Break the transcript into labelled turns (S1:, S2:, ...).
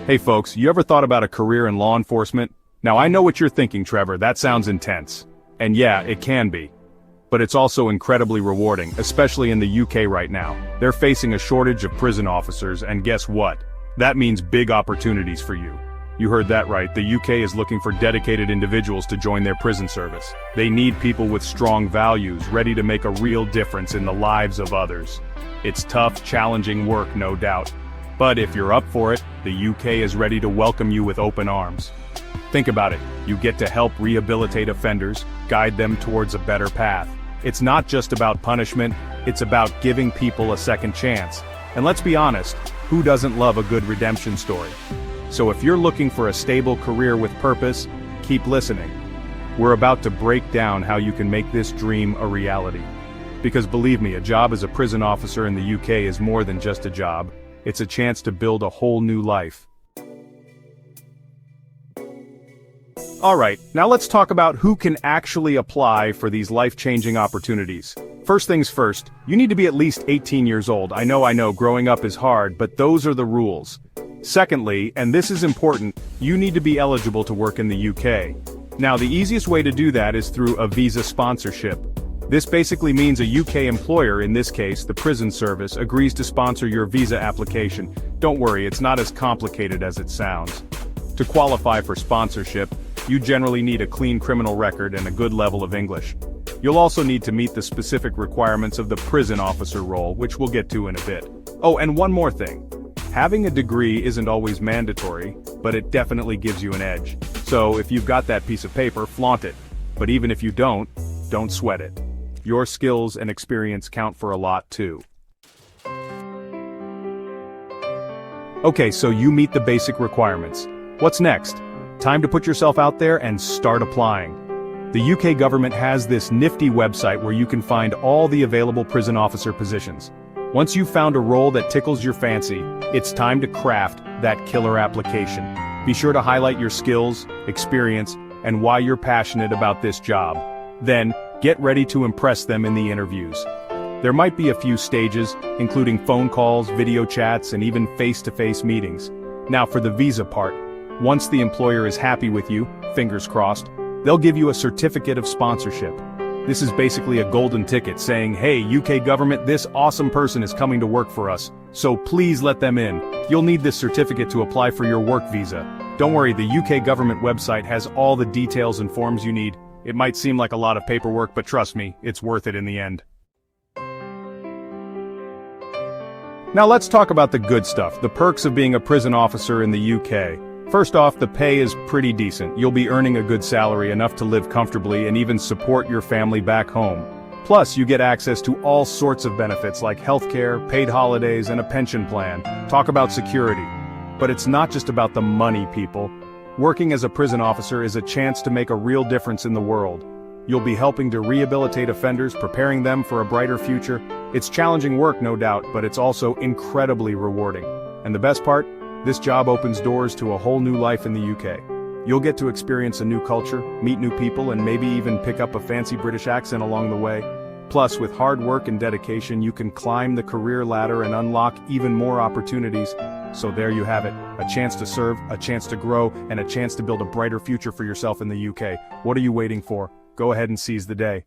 S1: Hey folks, you ever thought about a career in law enforcement? Now I know what you're thinking, Trevor, that sounds intense. And yeah, it can be. But it's also incredibly rewarding, especially in the UK right now. They're facing a shortage of prison officers, and guess what? That means big opportunities for you. You heard that right, the UK is looking for dedicated individuals to join their prison service. They need people with strong values, ready to make a real difference in the lives of others. It's tough, challenging work, no doubt. But if you're up for it, the UK is ready to welcome you with open arms. Think about it, you get to help rehabilitate offenders, guide them towards a better path. It's not just about punishment, it's about giving people a second chance. And let's be honest, who doesn't love a good redemption story? So if you're looking for a stable career with purpose, keep listening. We're about to break down how you can make this dream a reality. Because believe me, a job as a prison officer in the UK is more than just a job. It's a chance to build a whole new life. Alright, now let's talk about who can actually apply for these life-changing opportunities. First things first, you need to be at least 18 years old. I know, growing up is hard, but those are the rules. Secondly, and this is important, you need to be eligible to work in the UK. Now the easiest way to do that is through a visa sponsorship. This basically means a UK employer, in this case the prison service, agrees to sponsor your visa application. Don't worry, it's not as complicated as it sounds. To qualify for sponsorship, you generally need a clean criminal record and a good level of English. You'll also need to meet the specific requirements of the prison officer role, which we'll get to in a bit. Oh, and one more thing. Having a degree isn't always mandatory, but it definitely gives you an edge. So if you've got that piece of paper, flaunt it. But even if you don't sweat it. Your skills and experience count for a lot too. Okay, so you meet the basic requirements. What's next? Time to put yourself out there and start applying. The UK government has this nifty website where you can find all the available prison officer positions. Once you've found a role that tickles your fancy, it's time to craft that killer application. Be sure to highlight your skills, experience, and why you're passionate about this job. Then, get ready to impress them in the interviews. There might be a few stages, including phone calls, video chats, and even face-to-face meetings. Now for the visa part. Once the employer is happy with you, fingers crossed, they'll give you a certificate of sponsorship. This is basically a golden ticket saying, hey, UK government, this awesome person is coming to work for us, so please let them in. You'll need this certificate to apply for your work visa. Don't worry, the UK government website has all the details and forms you need. It might seem like a lot of paperwork, but trust me, it's worth it in the end. Now let's talk about the good stuff, the perks of being a prison officer in the UK. First off, the pay is pretty decent. You'll be earning a good salary, enough to live comfortably and even support your family back home. Plus, you get access to all sorts of benefits like healthcare, paid holidays, and a pension plan. Talk about security. But it's not just about the money, people. Working as a prison officer is a chance to make a real difference in the world. You'll be helping to rehabilitate offenders, preparing them for a brighter future. It's challenging work, no doubt, but it's also incredibly rewarding. And the best part? This job opens doors to a whole new life in the UK. You'll get to experience a new culture, meet new people, and maybe even pick up a fancy British accent along the way. Plus, with hard work and dedication, you can climb the career ladder and unlock even more opportunities. So there you have it, a chance to serve, a chance to grow, and a chance to build a brighter future for yourself in the UK. What are you waiting for? Go ahead and seize the day.